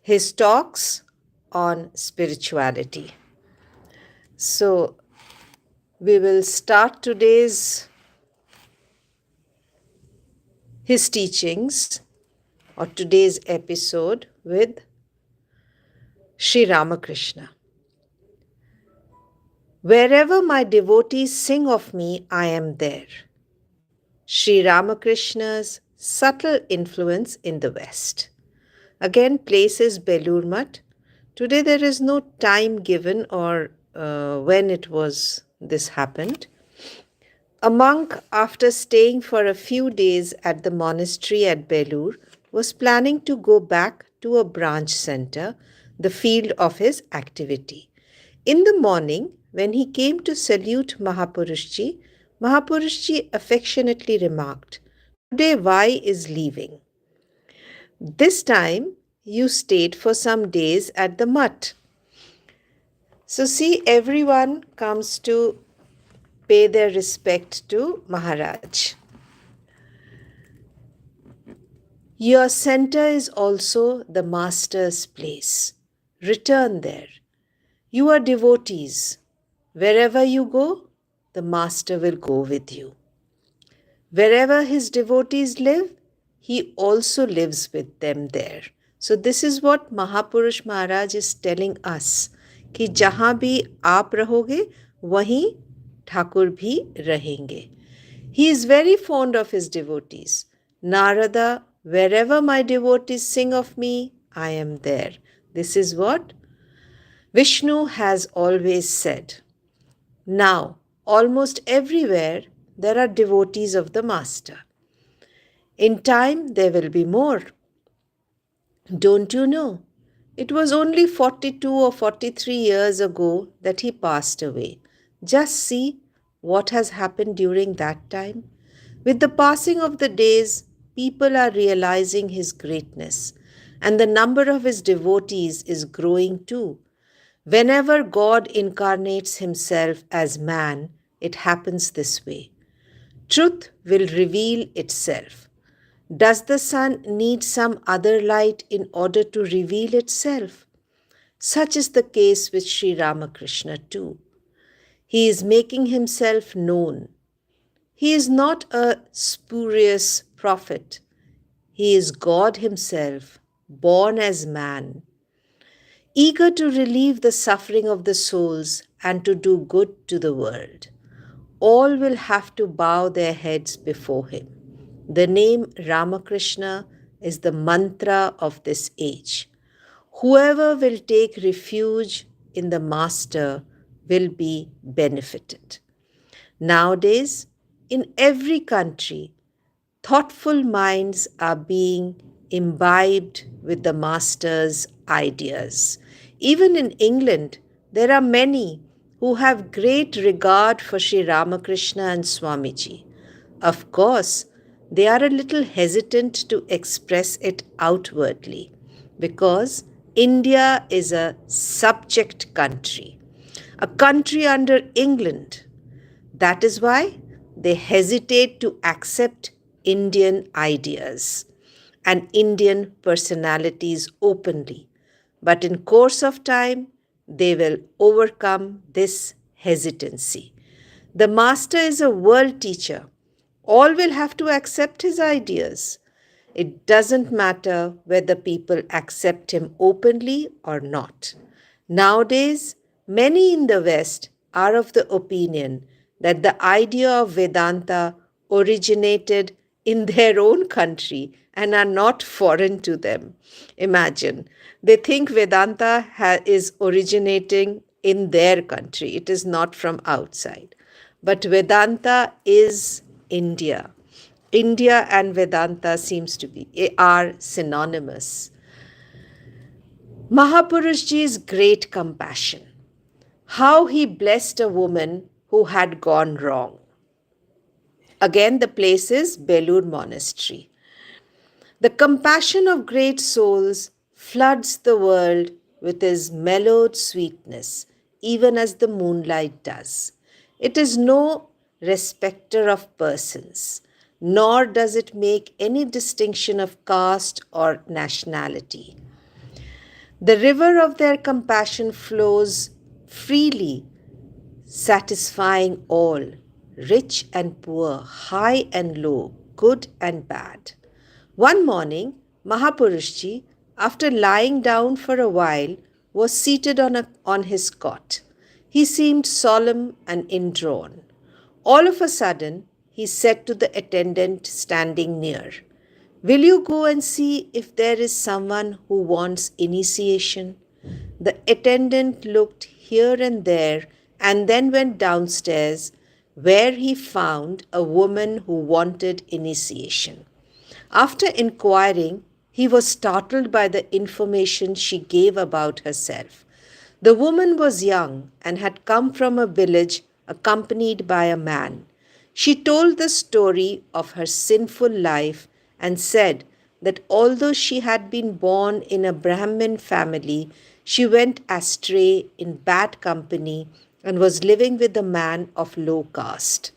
his talks on spirituality. So, we will start his teachings or today's episode with Sri Ramakrishna. Wherever my devotees sing of me, I am there. Sri Ramakrishna's subtle influence in the West. Again, place is Belur Math. Today there is no time given or when this happened. A monk, after staying for a few days at the monastery at Belur, was planning to go back to a branch center, the field of his activity. In the morning, when he came to salute Mahapurushji, Mahapurushji affectionately remarked, "Today Vai is leaving. This time you stayed for some days at the mutt." So see, everyone comes to pay their respect to Maharaj. Your center is also the master's place. Return there. You are devotees. Wherever you go, the master will go with you. Wherever his devotees live, he also lives with them there. So this is what Mahapurush Maharaj is telling us, कि जहाँ भी आप रहोगे, वहीं ठाकुर भी रहेंगे. He is very fond of his devotees. Narada, wherever my devotees sing of me, I am there. This is what Vishnu has always said. Now, almost everywhere, there are devotees of the Master. In time, there will be more. Don't you know? It was only 42 or 43 years ago that he passed away. Just see what has happened during that time. With the passing of the days, people are realizing his greatness, and the number of his devotees is growing too. Whenever God incarnates himself as man, it happens this way. Truth will reveal itself. Does the sun need some other light in order to reveal itself? Such is the case with Sri Ramakrishna too. He is making himself known. He is not a spurious prophet. He is God himself, born as man, eager to relieve the suffering of the souls and to do good to the world. All will have to bow their heads before him. The name Ramakrishna is the mantra of this age. Whoever will take refuge in the Master will be benefited. Nowadays, in every country, thoughtful minds are being imbibed with the Master's ideas. Even in England, there are many who have great regard for Sri Ramakrishna and Swamiji. Of course, they are a little hesitant to express it outwardly because India is a subject country, a country under England. That is why they hesitate to accept Indian ideas and Indian personalities openly. But in course of time, they will overcome this hesitancy. The Master is a world teacher. All will have to accept his ideas. It doesn't matter whether people accept him openly or not. Nowadays, many in the West are of the opinion that the idea of Vedanta originated in their own country and are not foreign to them. Imagine, they think Vedanta is originating in their country. It is not from outside. But Vedanta is India. India and Vedanta are synonymous. Mahapurushji's great compassion. How he blessed a woman who had gone wrong. Again, the place is Belur Monastery. The compassion of great souls floods the world with his mellowed sweetness, even as the moonlight does. It is no respecter of persons, nor does it make any distinction of caste or nationality. The river of their compassion flows freely, satisfying all, rich and poor, high and low, good and bad. One morning, Mahapurushji, after lying down for a while, was seated on his cot. He seemed solemn and indrawn. All of a sudden, he said to the attendant standing near, "Will you go and see if there is someone who wants initiation?" The attendant looked here and there and then went downstairs, where he found a woman who wanted initiation. After inquiring, he was startled by the information she gave about herself. The woman was young and had come from a village accompanied by a man. She told the story of her sinful life and said that although she had been born in a Brahmin family, she went astray in bad company and was living with a man of low caste,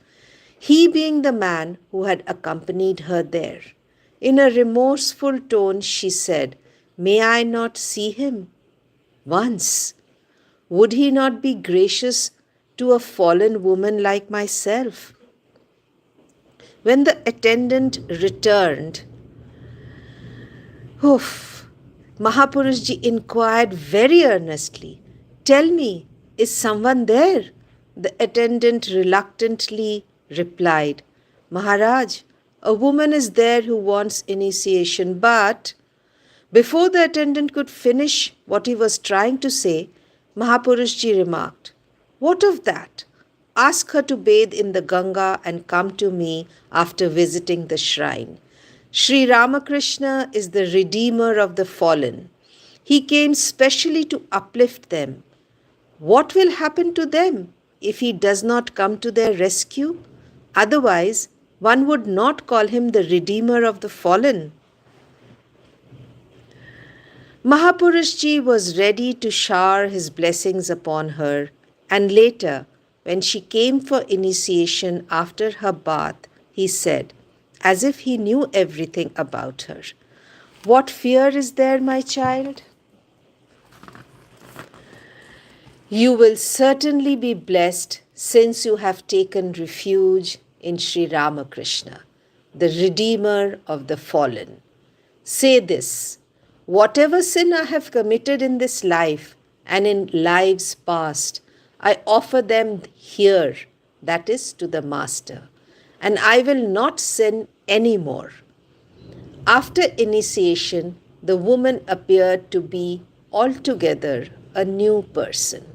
he being the man who had accompanied her there. In a remorseful tone, she said, "May I not see him? Once. Would he not be gracious to a fallen woman like myself?" When the attendant returned, Mahapurushji inquired very earnestly, "Tell me, is someone there?" The attendant reluctantly replied, "Maharaj, a woman is there who wants initiation, but..." Before the attendant could finish what he was trying to say, Mahapurushji remarked, "What of that? Ask her to bathe in the Ganga and come to me after visiting the shrine. Sri Ramakrishna is the redeemer of the fallen. He came specially to uplift them. What will happen to them if he does not come to their rescue? Otherwise, one would not call him the redeemer of the fallen." Mahapurushji was ready to shower his blessings upon her, and later, when she came for initiation after her bath, he said, as if he knew everything about her, "What fear is there, my child? You will certainly be blessed since you have taken refuge in Sri Ramakrishna, the Redeemer of the fallen. Say this: whatever sin I have committed in this life and in lives past, I offer them here, that is, to the Master, and I will not sin any more." After initiation, the woman appeared to be altogether a new person.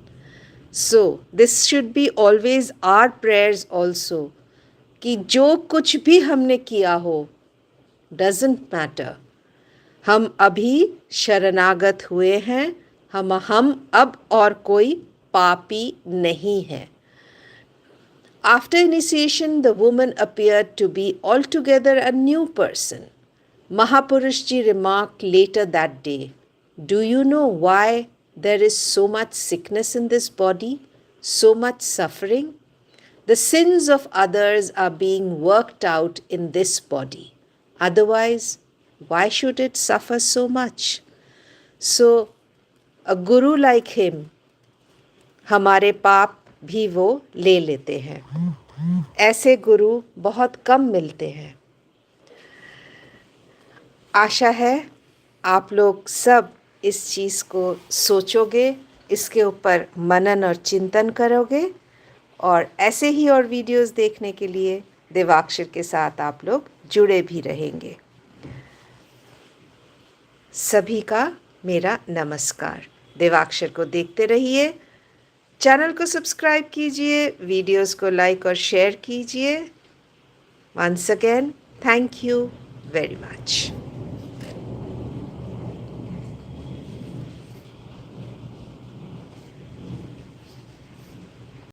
So, this should be always our prayers also, कि जो कुछ भी हमने किया हो, doesn't matter. हम अभी शरणागत हुए हैं, हम अब और कोई पापी नहीं है. After initiation, the woman appeared to be altogether a new person. Mahapurushji remarked later that day, "Do you know why there is so much sickness in this body, so much suffering? The sins of others are being worked out in this body. Otherwise, why should it suffer so much?" So, a guru like him, हमारे पाप भी वो ले लेते हैं. ऐसे गुरु बहुत कम मिलते हैं. आशा है आप लोग सब इस चीज़ को सोचोगे, इसके ऊपर मनन और चिंतन करोगे, और ऐसे ही और वीडियोस देखने के लिए देवाक्षर के साथ आप लोग जुड़े भी रहेंगे. सभी का मेरा नमस्कार. देवाक्षर को देखते रहिए, चैनल को सब्सक्राइब कीजिए, वीडियोस को लाइक और शेयर कीजिए. Once again, thank you very much.